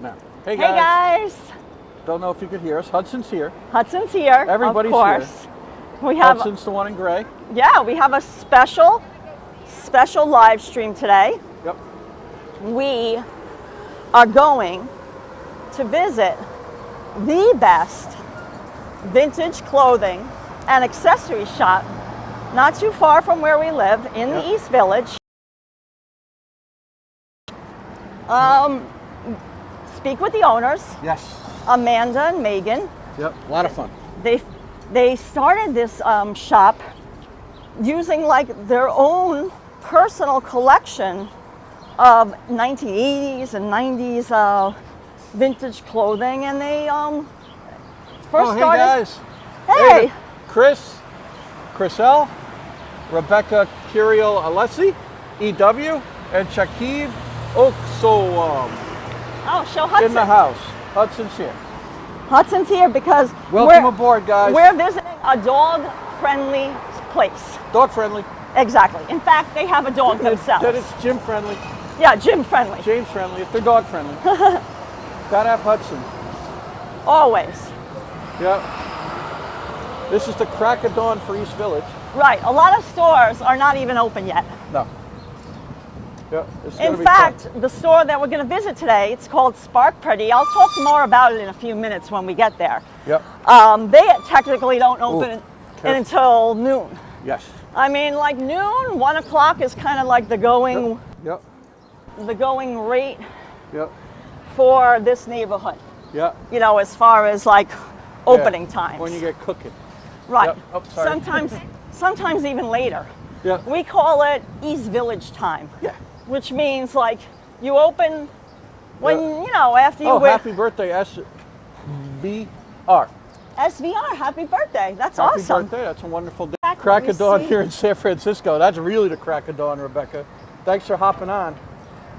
No. Hey Hey guys. Don't know if you could hear us. Hudson's here. Hudson's here. Everybody's of course. here. We have Hudson's the one in gray. Yeah, we have a special live stream today. Yep. We are going to visit the best vintage clothing and accessory shop not too far from where we live in the East Village. Speak with the owners. Yes. Amanda and Megan. Yep. A lot of fun. They started this shop using like their own personal collection of 1980s and 90s vintage clothing, and they first hey started. guys. Hey. Chris L, Rebecca Curiel Alessi, EW, and Shaquib Okso Show Hudson. in the house. Hudson's here. Hudson's here because Welcome aboard, guys. We're visiting a dog-friendly place. Dog friendly. Exactly. In fact, they have a dog themselves. That it's gym friendly. Yeah, gym-friendly. James friendly. If they're dog friendly. Gotta have Hudson. Always. Yep. This is the crack of dawn for East Village. Right. A lot of stores are not even open yet. No. Yeah, in fact, the store that we're going to visit today, it's called Spark Pretty. I'll talk more about it in a few minutes when we get there. Yep. They technically don't open until noon. Yes. I mean, like noon, 1 o'clock is kind of like the going. Yep. The going rate. Yep. For this neighborhood. Yep. You know, as far as like opening times. When you get cooking. Right. Yep. Oh, sorry. Sometimes even later. Yeah. We call it East Village time. Yeah. Which means like you open when you know after you. Happy birthday, SVR. SVR, happy birthday! That's happy awesome. Happy birthday! That's a wonderful day. Crack of dawn here in San Francisco. That's really the crack of dawn, Rebecca. Thanks for hopping on.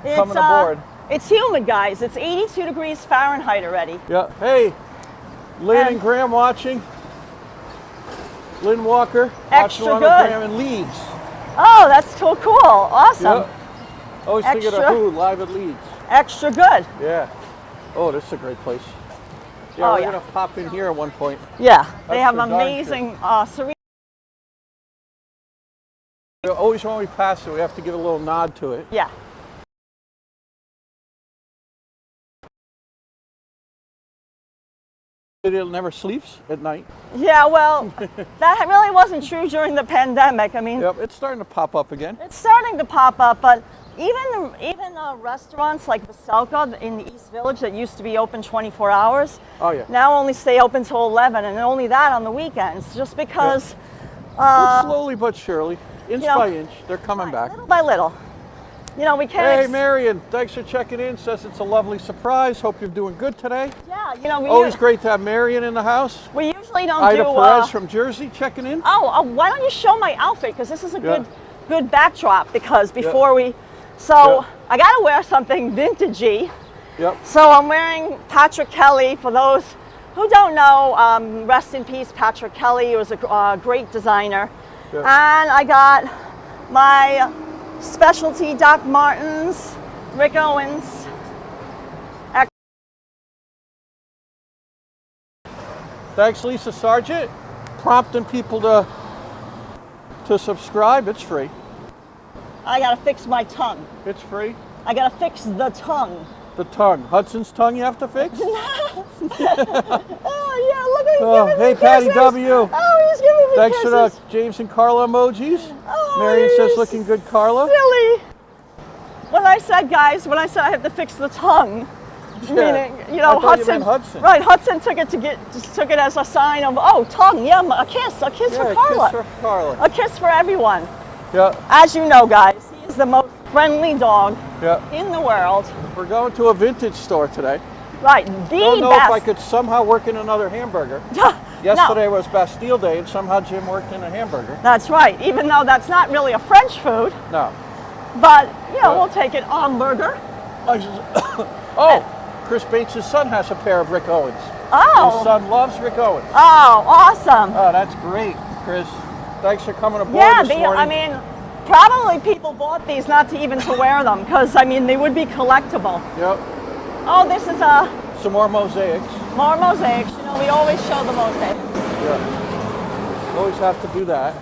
Coming aboard. It's humid, guys. It's 82 degrees Fahrenheit already. Yeah. Hey, Lynn and Graham watching. Lynn Walker extra watching good. on Graham in Leeds. Oh, that's so cool! Awesome. Yep. Always thinking of who live at Leeds. Extra good. Yeah. Oh, this is a great place. Yeah, we're gonna pop in here at one point. Yeah, they have amazing serene. Always when we pass it, we have to give a little nod to it. Yeah. It never sleeps at night. Yeah, well, that really wasn't true during the pandemic. I mean, yep, it's starting to pop up again. It's starting to pop up, but even restaurants like Veselka in the East Village that used to be open 24 hours, now only stay open till 11, and only that on the weekends, just because. But slowly but surely, inch by inch, they're coming back. Little by little. You know, we can't. Hey, Marion, thanks for checking in. Says it's a lovely surprise. Hope you're doing good today. Yeah, you know, always great to have Marion in the house. We usually don't Ida Perez from Jersey checking in. Oh, why don't you show my outfit? Because this is a good backdrop. Because before we, I gotta wear something vintagey. Yep. So I'm wearing Patrick Kelly. For those who don't know, rest in peace, Patrick Kelly. He was a great designer. Yep. And I got my specialty Doc Martens, Rick Owens. Thanks, Lisa Sargent, prompting people to subscribe. It's free. I gotta fix my tongue. It's free. I gotta fix the tongue. The tongue. Hudson's tongue you have to fix? Oh, yeah, look at him. Hey, Patty W. Oh, he's giving me Thanks kisses. for the James and Karla emojis. Oh, Marion says looking good, Karla. Silly. When I said I have to fix the tongue, meaning, you know, Hudson. Right, Hudson took it as a sign of, tongue, a kiss for Karla. A kiss for Karla. A kiss for everyone. Yeah. As you know, guys, he is the most friendly dog in the world. We're going to a vintage store today. Right, don't know if I could somehow work in another hamburger. Yesterday was Bastille Day, and somehow Jim worked in a hamburger. That's right, even though that's not really a French food. No. But, we'll take it hamburger. Chris Bates' son has a pair of Rick Owens. Oh. His son loves Rick Owens. Oh, awesome. Oh, that's great, Chris. Thanks for coming aboard this morning. I mean, probably people bought these not to even to wear them, because, I mean, they would be collectible. Yep. Oh, this is some more mosaics. more mosaics. You know, we always show the mosaics. Yeah. Always have to do that.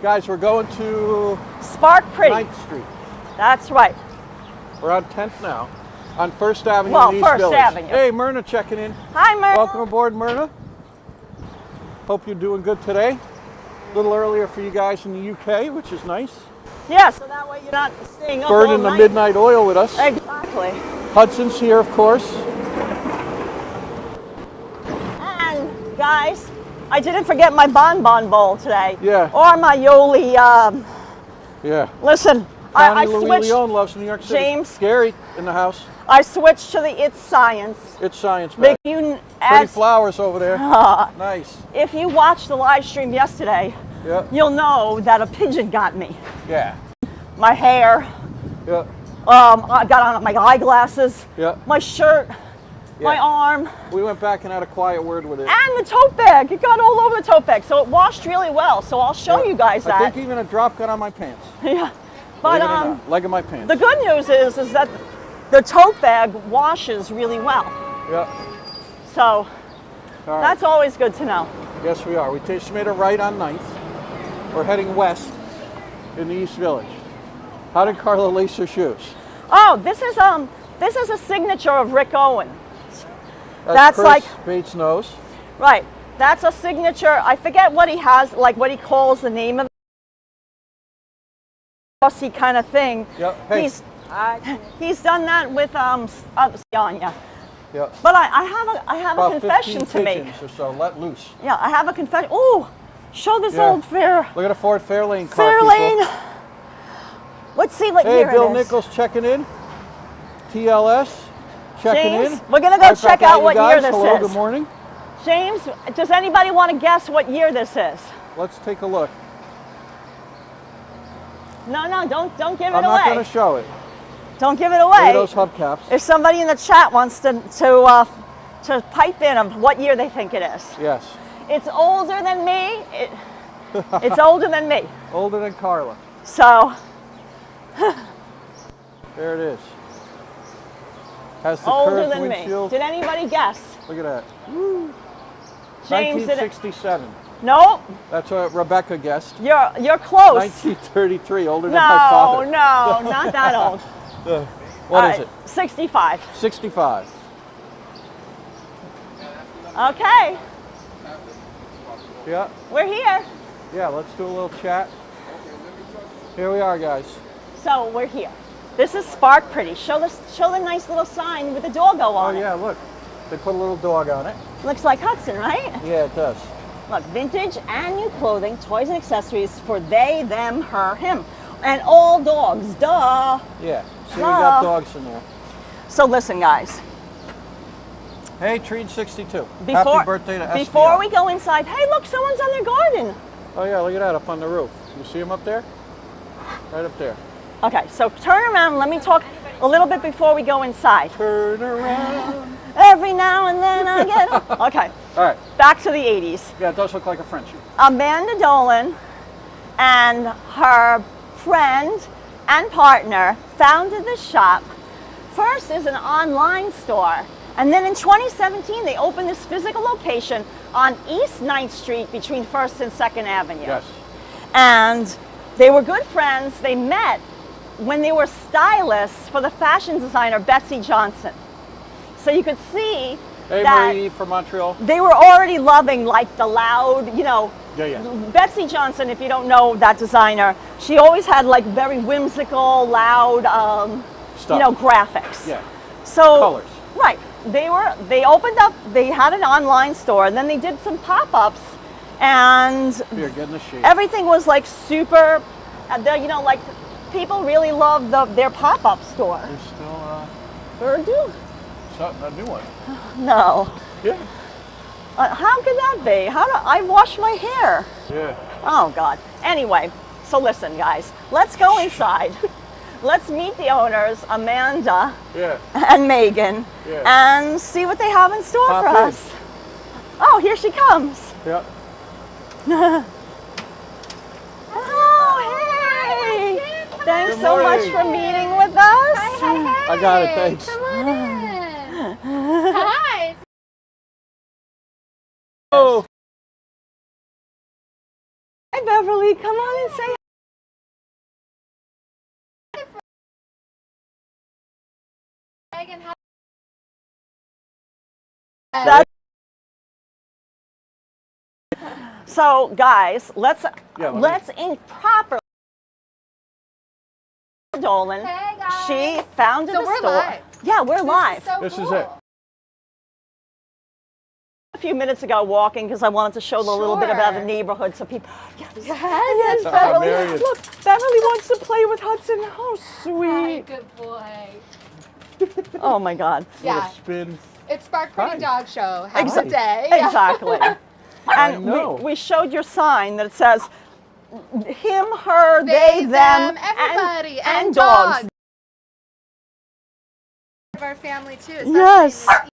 Guys, we're going to Spark Pretty. 9th Street. That's right. We're on 10th now. On 1st Avenue Well, in East 1st Village. Avenue. Hey, Myrna checking in. Hi, Myrna. Welcome aboard, Myrna. Hope you're doing good today. A little earlier for you guys in the UK, which is nice. Yeah, so that way you're not staying up all Burning the night. midnight oil with us. Exactly. Hudson's here, of course. And guys, I didn't forget my bonbon bowl today. Yeah. Or my Yoli. Yeah. Listen, Connie I Louis switched. Leon loves New York City. James. Gary in the house. I switched to the It's Science. It's science, Big back. you Pretty as flowers over there. Nice. if you watched the live stream yesterday, Yeah. you'll know that a pigeon got me. Yeah. My hair. Yeah. I got on my eyeglasses. Yeah. My shirt. My Yeah. arm. We went back and had a quiet word with it. And the tote bag. It got all over the tote bag. So it washed really well. So I'll show you guys that. I think even a drop got on my pants. Yeah. But Believe it or not, leg of my pants. the good news is that the tote bag washes really well. Yeah. So All right. that's always good to know. Yes, we are. We just made a right on 9th. We're heading west in the East Village. How did Carla lace her shoes? Oh, this is a signature of Rick Owen. That's Chris like Bates knows. right. That's a signature. I forget what he has, like what he calls the name of the kind of thing. Yep. Hey. He's done that with Anya. Yep. But I have About a confession 15 to make. pigeons or so. Let loose. Yeah, I have a confession. Oh, show this Yeah. old fair. Look at a Ford Fairlane car. Fairlane. People. Let's see what Hey, year Bill it is. Nichols checking in. TLS checking James, in. we're gonna go Right check back at out you what guys. year this Hello, is. good morning. James, does anybody want to guess what year this is? Let's take a look. No, don't give it I'm away. not going to show it. Don't give it Look at away. those hubcaps. If somebody in the chat wants to pipe in of what year they think it is. Yes. It's older than me. It's older than me. Older than Carla. So There it is. Has the older curved than me. windshield. Did anybody guess? Look at that. James, did it? 1967. Nope. That's what Rebecca guessed. You're close. 1933, older than my father. No, not that old. What is it? 65. 65. Okay, Yeah. we're here. Yeah, let's do a little chat. Here we are, guys. So we're here. This is Spark Pretty. Show the nice little sign with the doggo Oh, on it. yeah, look. They put a little dog on it. Looks like Hudson, right? Yeah, it does. Look, vintage and new clothing, toys and accessories for they, them, her, him. And all dogs, duh. Yeah. See, we got Duh. dogs in there. So listen, guys. Hey, Treed 62. Before, Happy birthday to SBR. Before we go inside, hey, look, someone's on their garden. Oh, yeah, look at that up on the roof. You see him up there? Right up there. Okay, so turn around and let me talk a little bit before we go inside. Turn around. Every now and then I get up. Okay, All right. back to the 80s. Yeah, it does look like a Frenchie. Amanda Dolan and her friend and partner founded the shop first as an online store, and then in 2017 they opened this physical location on East 9th Street between 1st and 2nd Avenue. Yes. And they were good friends. They met when they were stylists for the fashion designer Betsy Johnson. So you could see Hey, that Marie from Montreal. they were already loving like the loud, you know. Yeah. Betsy Johnson, if you don't know that designer, she always had like very whimsical, loud, Stuff. you know, graphics. Yeah. So Colors. right, they opened up. They had an online store, and then they did some pop-ups, and Here, get in the shade. everything was like super. You know, like people really love their pop-up store. There's still Urdu? a new one. No. Yeah. How could that be? I wash my hair? Yeah. Oh God. Anyway, so listen, guys. Let's go inside. Let's meet the owners, Amanda Yeah. and Megan, Yeah. and see what they have in store Pop for in. us. Oh, here she comes. Yeah. Oh, hey! Thanks Good so much morning. for meeting with us. I got it, thanks. Come on in. Beverly, come on and say Megan, how So guys, let's let in proper Dolan. Hey guys. She founded So the we're store. live. Yeah, we're live. This cool. is it. A few minutes ago walking because I wanted to show a little bit about the Sure. neighborhood so people Yes, Beverly. Marion. Look, Beverly wants to play with Hudson. How Hi, sweet. good boy. Oh my God. Yeah, Spin. it's Spark Pretty Hi. Dog Show. Have a Exactly. good day. Yeah. Exactly. And know. we showed your sign that says him, her, they, them, everybody, and dogs. Of our family too. Yes. especially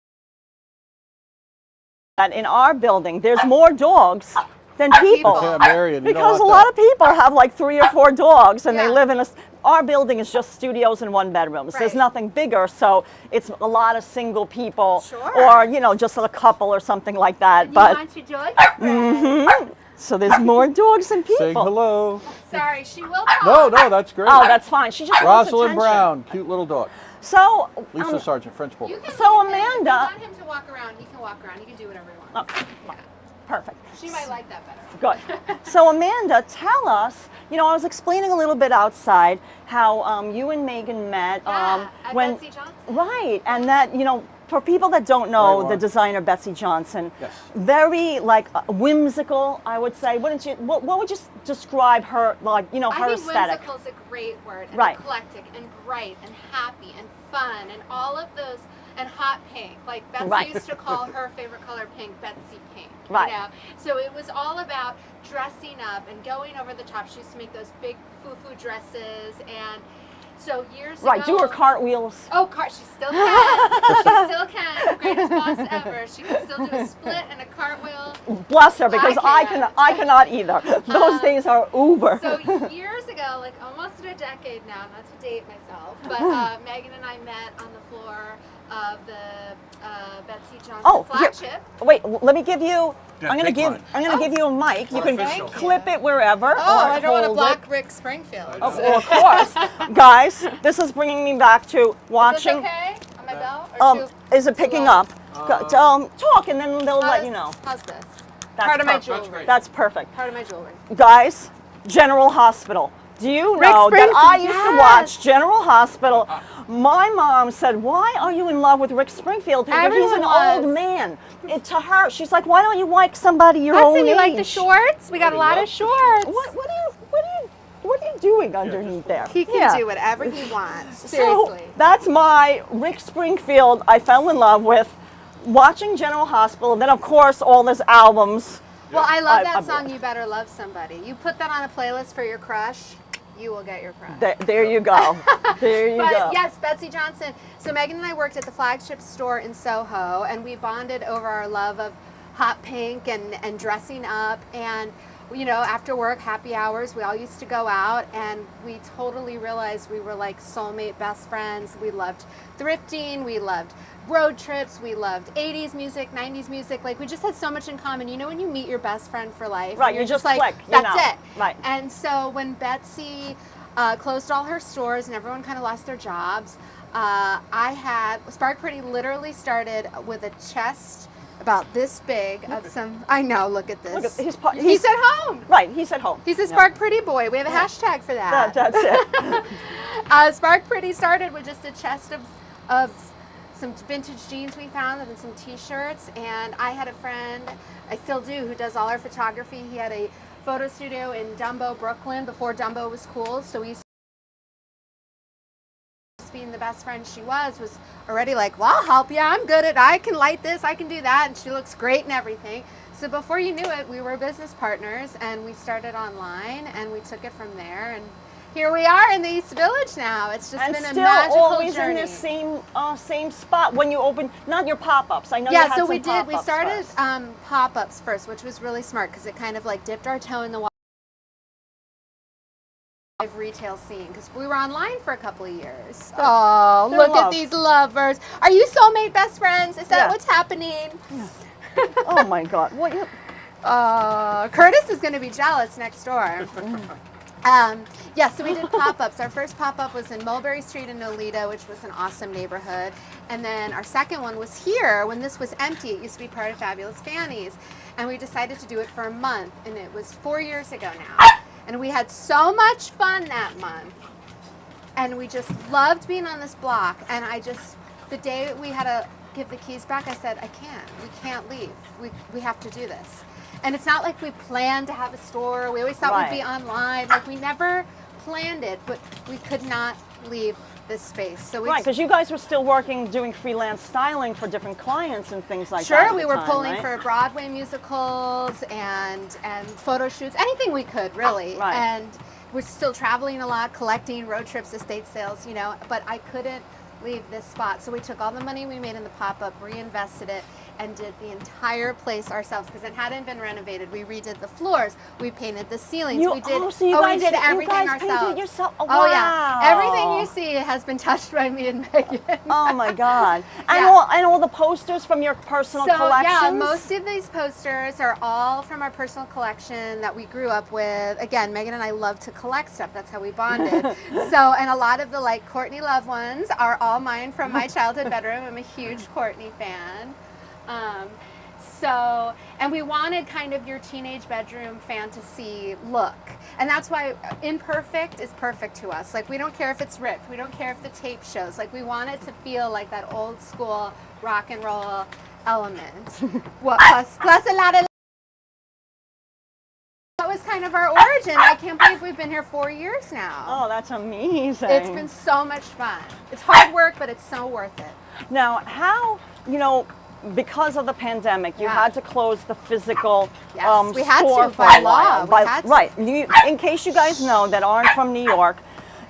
And in our building, there's more dogs than people. Yeah, Marion. You don't Because a want lot that. of people have like 3 or 4 dogs and they Yeah. live in our building is just studios and 1 bedrooms. There's Right. nothing bigger, so it's a lot of single people Sure. or, you know, just a couple or something like that. You But want your dog? so there's more dogs than people. Saying hello. Sorry, she will talk. No, that's great. Oh, that's fine. She just wants Rosalind attention. Brown, cute little dog. So, Lisa Sargent, French You Bulldog. can So, leave him. If Amanda- you want him to walk around, he can walk around. He can do whatever he wants. oh, perfect. She might like that better. Good. So Amanda, tell us, you know, I was explaining a little bit outside how you and Megan met Yeah, at when, Betsy Johnson. right, and that, you know, for people that don't know Right, the Juan. designer Betsy Johnson, Yes. very like whimsical, I would say. Wouldn't you? What would you her her like? You know, her I think aesthetic. whimsical is a great word. And Right. eclectic and bright and happy and fun and all of those and hot pink. Like Betsy Right. used to call her favorite color pink, Betsy Pink. Right. You know? So it was all about dressing up and going over the top. She used to make those big foo-foo dresses and so years ago. Right, do her cartwheels. Oh, she still can. She still can. Greatest boss ever. She can still do a split and a cartwheel. Bless her, because I can't. cannot either. Those days are uber. So years ago, like almost a decade now, not to date myself, but Megan and I met on the floor of the Betsy Johnson here. flagship. Wait, let me give you. Yeah, I'm gonna take give. mine. I'm gonna give you a mic. You can Official. clip it wherever. Oh, or I don't want to hold block it. Rick Springfield. Oh, well, of course, guys. This is bringing me back to Is this watching. okay on my belt? Or Is it picking low? up? Talk, and then they'll let you know. How's this? That's Part of my perfect. jewelry. That's perfect, Part of my jewelry. guys. General Hospital. Do you Rick know that I Springfield, used to yes. watch General Hospital? My mom said, "Why are you in love with Rick Springfield? He's Everyone an was. old man." To her, she's like, "Why don't you like somebody your Hudson, own you age?" like the shorts? We got a lot of shorts. What are you doing underneath there? He can Yeah. do whatever he wants. So Seriously. that's my Rick Springfield I fell in love with watching General Hospital. Then of course all his albums. Well, I love I- that I- song, You Better Love Somebody. You put that on a playlist for your crush, you will get your crush. There you go. There you But go. yes, Betsy Johnson. So Megan and I worked at the flagship store in Soho, and we bonded over our love of hot pink and dressing up. And you know, after work, happy hours, we all used to go out, and we totally realized we were like soulmate best friends. We loved thrifting, we loved road trips, we loved 80s music, 90s music. Like we just had so much in common. You know, when you meet your best friend for life, Right, and you're you just like, click, you that's know. it. Right. And so when Betsy closed all her stores and everyone kind of lost their jobs, Spark Pretty literally started with a chest about this big of some, I know, look at this. Look at, He's at home. Right, he's at home. He's a Spark Pretty boy. We have a hashtag for that. That's it. Spark Pretty started with just a chest of some vintage jeans we found and some t-shirts. And I had a friend, I still do, who does all our photography. He had a photo studio in Dumbo, Brooklyn, before Dumbo was cool. So we used to being the best friend she was already like, well, I'll help you. I can light this, I can do that. And she looks great and everything. So before you knew it, we were business partners, and we started online, and we took it from there. And here we are in the East Village now. It's just been a still magical always journey. in the same spot when you open, not your pop-ups. I know you Yeah, had so some we did. We pop-ups started first. pop-ups first, which was really smart because it kind of like dipped our toe in the retail scene because we were online for a couple of years. Oh, They're look at love. these lovers. Are you soulmate best friends? Is that Yeah. what's happening? Oh my God! What you? Curtis is going to be jealous next door. Yeah, so we did pop-ups. Our first pop-up was in Mulberry Street in Nolita, which was an awesome neighborhood. And then our second one was here when this was empty. It used to be part of Fabulous Fannies. And we decided to do it for a month, and it was 4 years ago now. And we had so much fun that month. And we just loved being on this block. And the day we had to give the keys back, I said, we can't leave. We have to do this. And it's not like we planned to have a store. We always thought we'd be online. Like, we never planned it, but we could not leave this space. So because you guys were still working, doing freelance styling for different clients and things like that. Sure, we were pulling for Broadway musicals and photo shoots, anything we could, really. Right. And we're still traveling a lot, collecting road trips, estate sales, but I couldn't leave this spot. So we took all the money we made in the pop-up, reinvested it, and did the entire place ourselves because it hadn't been renovated. We redid the floors, we painted the ceilings, we did everything ourselves. Yourself? Oh, wow. Yeah, everything you see has been touched by me and Megan. Oh my God! And all the posters from your personal collections. Yeah, most of these posters are all from our personal collection that we grew up with. Again, Megan and I love to collect stuff. That's how we bonded. And a lot of the Courtney Love ones are all mine from my childhood bedroom. I'm a huge Courtney fan. And we wanted kind of your teenage bedroom fantasy look. And that's why imperfect is perfect to us. We don't care if it's ripped. We don't care if the tape shows. We want it to feel like that old school rock and roll element. Plus a lot of... That was kind of our origin. I can't believe we've been here 4 years now. Oh, that's amazing. It's been so much fun. It's hard work, but it's so worth it. Now, how, because of the pandemic, you had to close the physical we had store to by law. Right. In case you guys know that aren't from New York,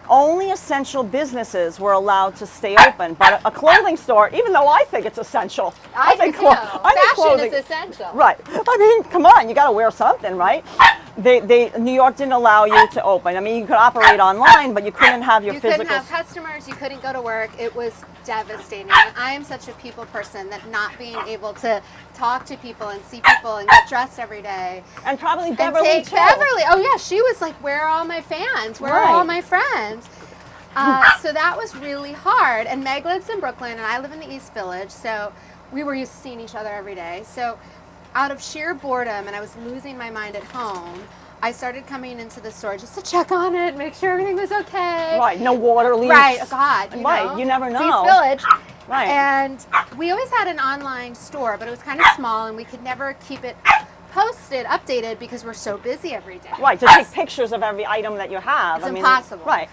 only essential businesses were allowed to stay open. But a clothing store, even though I think it's essential, I think fashion is essential. Right. I mean, come on, you got to wear something, right? New York didn't allow you to open. I mean, you could operate online, but you couldn't have your physical. You couldn't have customers. You couldn't go to work. It was devastating. I am such a people person that not being able to talk to people and see people and get dressed every day. And probably Beverly too. Beverly. Oh yeah, she was like, where are all my fans? Where are all my friends? So that was really hard. And Meg lives in Brooklyn and I live in the East Village. So we were used to seeing each other every day. So out of sheer boredom, and I was losing my mind at home, I started coming into the store just to check on it, make sure everything was okay. Right, no water leaks. Right, oh God, you never know. East Village. Right. And we always had an online store, but it was kind of small, and we could never keep it posted, updated, because we're so busy every day. Right, to take pictures of every item that you have. It's impossible. Right.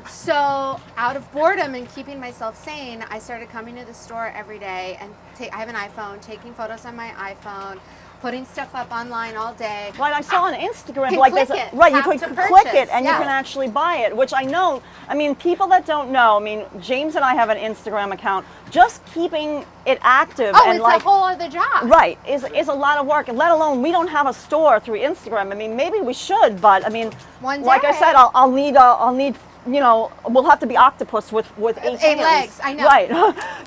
So out of boredom and keeping myself sane, I started coming to the store every day, and I have an iPhone, taking photos on my iPhone, putting stuff up online all day. Right, I saw on Instagram, you like click there's it, right, you tap can to click purchase, it and you can actually buy it, which I know. I mean, people that don't know. I mean, James and I have an Instagram account. Just keeping it active and it's a whole other job. Right, is a lot of work. And let alone we don't have a store through Instagram. I mean, maybe we should, but I mean, one day, like I said, I'll need. We'll have to be octopus with 8 legs. I know. Right.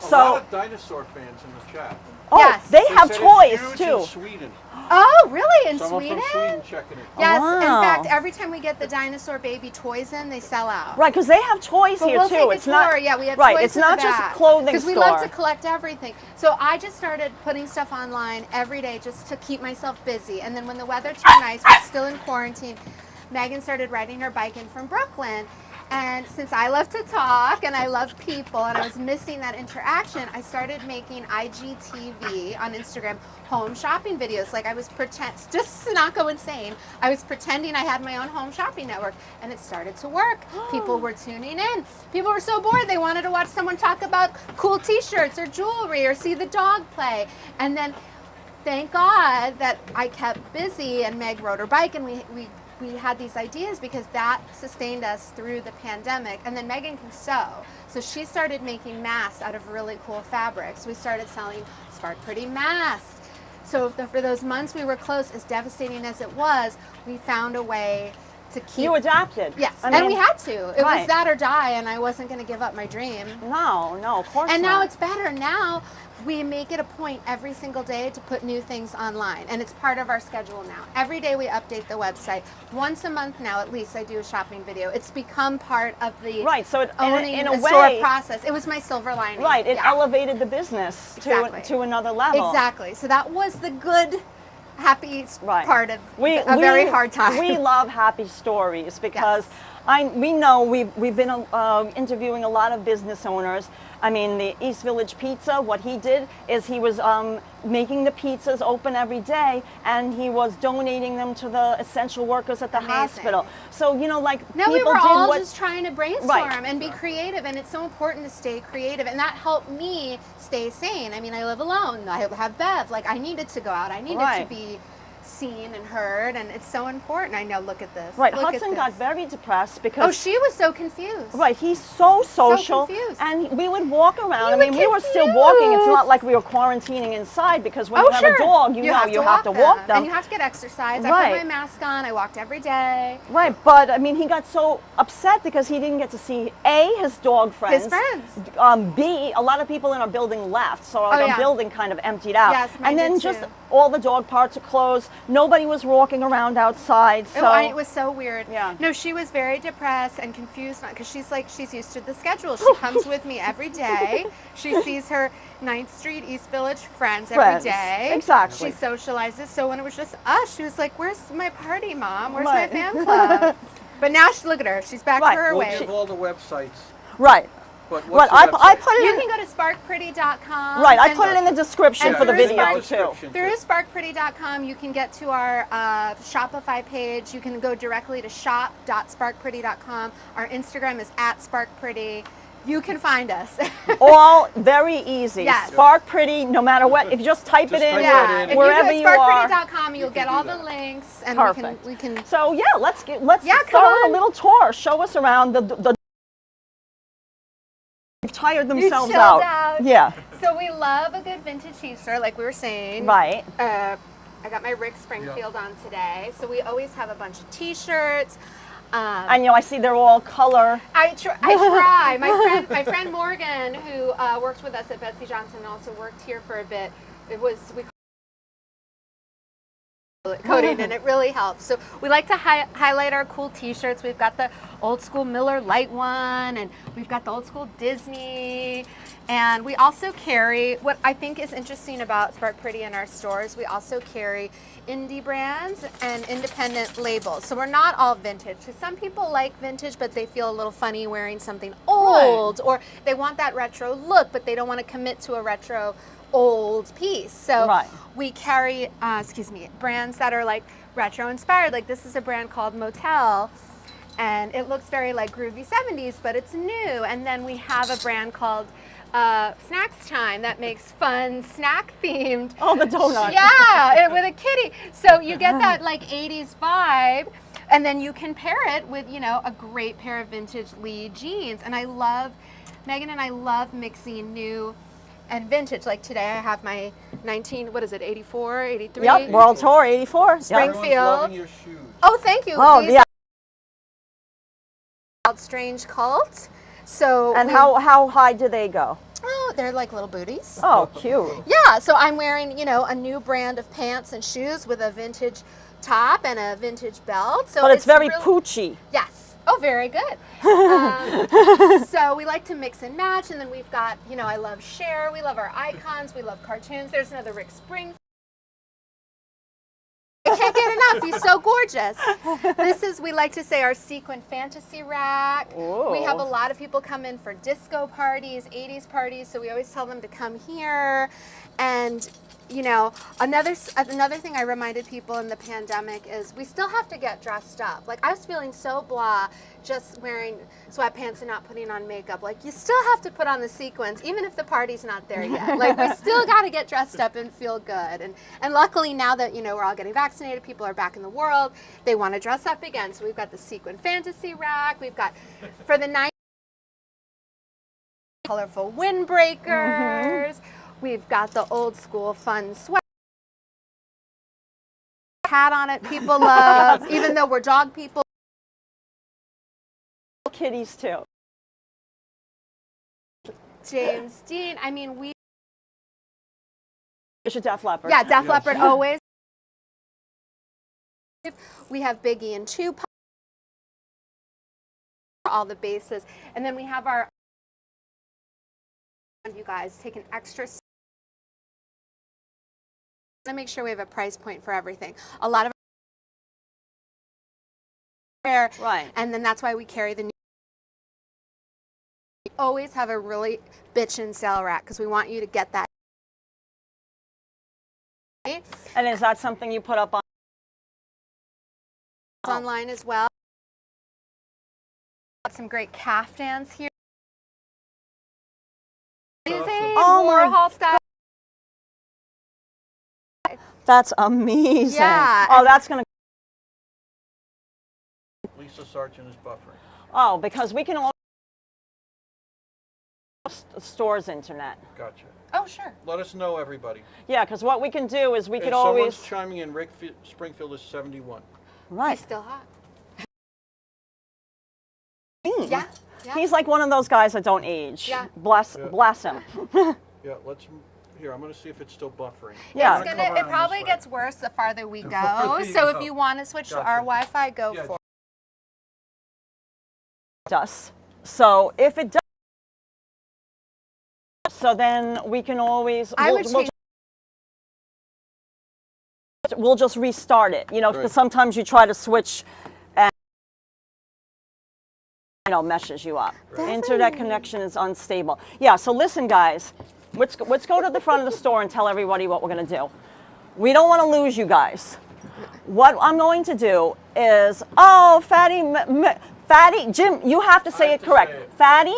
So a lot of dinosaur fans in the chat. Oh, yes. they have toys it's huge too. In Sweden. Oh, really? In Someone Sweden? from Sweden checking it. Yes. Oh, wow. In fact, every time we get the dinosaur baby toys in, they sell out. Right, because they have toys here we'll too. Take it's a not. tour. Yeah, we have right. toys It's in not the just back. a clothing store. Because we love to collect everything. So I just started putting stuff online every day just to keep myself busy. And then when the weather turned nice, we're still in quarantine. Megan started riding her bike in from Brooklyn. And since I love to talk and I love people and I was missing that interaction, I started making IGTV on Instagram home shopping videos. Like I was just to not go insane, I was pretending I had my own home shopping network, and it started to work. People were tuning in. People were so bored they wanted to watch someone talk about cool t-shirts or jewelry or see the dog play. And then thank God that I kept busy and Meg rode her bike and we had these ideas because that sustained us through the pandemic. And then Megan can sew. So she started making masks out of really cool fabrics. We started selling Spark Pretty masks. So for those months we were closed, as devastating as it was, we found a way to keep. You adapted. Yes, I and mean, we had to. It right. was that or die, and I wasn't going to give up my dream. No, of course And not. now it's better. Now we make it a point every single day to put new things online, and it's part of our schedule now. Every day we update the website. Once a month now, at least, I do a shopping video. It's become part of the Right, so it, owning in a a store way, process. It was my silver lining. right, it Yeah. elevated the business Exactly. to another level. Exactly. So that was the good, happy Right. part of a very hard time. We love happy stories because Yes. we know we've been interviewing a lot of business owners. I mean, the East Village Pizza, what he did is he was making the pizzas open every day, and he was donating them to the essential workers at the Amazing. hospital. So, you know, like No, people we were did all what, just trying to brainstorm Right. and be creative, and it's so important to stay creative, and that helped me stay sane. I mean, I live alone. I have Bev. Like, I needed to go out. I needed Right. to be seen and heard, and it's so important. I know. Look at this. Right, Look Hudson at got this. very depressed because Oh, she was so confused. right, he's so social, confused. and we would walk around. You I mean, were we were still walking. It's confused. not like we were quarantining inside because when Oh, you have sure. a dog, you know you have to walk them. and you have to get exercise. I Right. put my mask on. I walked every day. Right, but I mean, he got so upset because he didn't get to see his dog friends. His friends. B, a lot of people in our building left, so our yeah. building kind of emptied out. Yes, mine and then did just too. all the dog parts are closed. Nobody was walking around outside. So It was so weird. Yeah. No, she was very depressed and confused because she's used to the schedule. She comes with me every day. She sees her 9th Street East Village friends every day. Exactly. She socializes. So when it was just us, she was like, "Where's my party, Mom? Where's Right. my fan club?" But now look at her. She's back Right. to her We'll ways. give all the websites. Right. But But what's I the website? put it You in. can go to sparkpretty.com. Right, I and put it in the description and for the through video Spark- too. Through sparkpretty.com, you can get to our Shopify page. You can go directly to shop.sparkpretty.com. Our Instagram is @sparkpretty. You can find us. All very easy. Yes. Spark Pretty, no matter what. If you just type it Just in, type yeah, in. if wherever you you go to are. sparkpretty.com, you'll You get can all do the that. links, and Perfect. we can. So yeah, let's Yeah, start come with a on. little tour. Show us around the they've tired themselves chilled out. out. Yeah. So we love a good vintage t-shirt, like we were saying. Right. I got my Rick Springfield on today, so we always have a bunch of t-shirts. And you know, I see they're all color. I try. My friend Morgan, who worked with us at Betsy Johnson, also worked here for a bit. We coding, and it really helps. So we like to highlight our cool t-shirts. We've got the old school Miller Lite one, and we've got the old school Disney, and we also carry, what I think is interesting about Spark Pretty in our stores, we also carry indie brands and independent labels. So we're not all vintage. So some people like vintage, but they feel a little funny wearing something old, or they want that retro look, but they don't want to commit to a retro old piece. So Right. we carry, brands that are like retro inspired. Like this is a brand called Motel, and it looks very like groovy 70s, but it's new. And then we have a brand called Snacks Time that makes fun snack themed. Oh, the donut. Yeah, with a kitty. So you get that like 80s vibe, and then you can pair it with, you know, a great pair of vintage Lee jeans. And Megan and I love mixing new and vintage. Like today I have my 84, 83? Yep. World Tour 84. Spring- Yep. Everyone's loving Springfield. your shoes. Oh, thank you. Oh, These yeah. are called Strange Cult. So And how high do they go? Oh, they're like little booties. Oh, cute. Yeah, so I'm wearing, you know, a new brand of pants and shoes with a vintage top and a vintage belt. So But it's very really- poochy. Yes. Oh, very good. So we like to mix and match, and then we've got, you know, I love Cher. We love our icons. We love cartoons. There's another Rick Springfield. I can't get enough. He's so gorgeous. This is, we like to say, our sequin fantasy rack. Ooh. We have a lot of people come in for disco parties, 80s parties, so we always tell them to come here. And, you know, another thing I reminded people in the pandemic is we still have to get dressed up. Like, I was feeling so blah just wearing sweatpants and not putting on makeup. Like, you still have to put on the sequins, even if the party's not there yet. Like, we still got to get dressed up and feel good. And luckily, now that, you know, we're all getting vaccinated, people are back in the world, they want to dress up again. So we've got the sequin fantasy rack. We've got, for the night, colorful windbreakers. We've got the old school fun sweat hat on it people love, even though we're dog people. kitties too. James, Dean, I mean, we. It's a Def Leppard. Yeah, Def Yes. Leppard always. We have Biggie and Tupac. All the bases. And then we have our. You guys take an extra. To make sure we have a price point for everything. A lot of. Right. And then that's why we carry the new. We always have a really bitchin' sale rack because we want you to get that. And is that something you put up on? Online as well. Got some great caftans here. Amazing Oh my Warhol style. That's amazing. Yeah. Oh, that's gonna. Lisa Sargent is buffering. Oh, because we can all. Store's internet. Gotcha. Oh, sure. Let us know, everybody. Yeah, because what we can do is we If could someone's always. chiming in, Springfield is 71. Right. He's still hot. Mm. Yeah. Yeah. He's like one of those guys that don't age. Yeah. Bless him. Yeah, here, I'm going to see if it's still buffering. Yeah. It's I'm gonna, come it around probably this way. gets worse the farther we The go. farther you So go. if you want to switch to Gotcha. our Wi-Fi, go Yeah. for it. Us. So if it does, so then we can always. I would change. We'll just restart it. You know, because Right. sometimes you try to switch, and meshes you up. Definitely. Internet connection is unstable. Yeah. So listen, guys. Let's go to the front of the store and tell everybody what we're gonna do. We don't want to lose you guys. What I'm going to do is, Fatty, Jim, you have to say have it to correct. say it. Fatty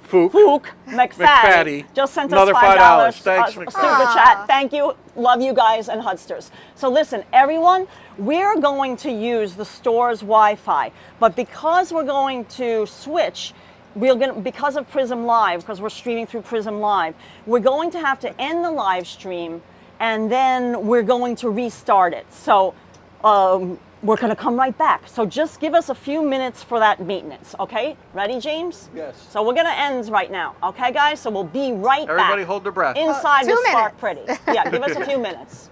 Fook. McFaddy McFaddy. just sent Another us $5. Thanks, super McFaddy. chat. Thank you. Love you guys and Hudsters. So listen, everyone, we're going to use the store's Wi-Fi, but because we're going to switch, because of Prism Live, because we're streaming through Prism Live, we're going to have to end the live stream, and then we're going to restart it. So we're going to come right back. So just give us a few minutes for that maintenance, okay? Ready, James? Yes. So we're going to end right now, okay, guys? So we'll be right back. Everybody hold their breath. Inside 2 the Spark minutes. Pretty. Yeah, give us a few minutes.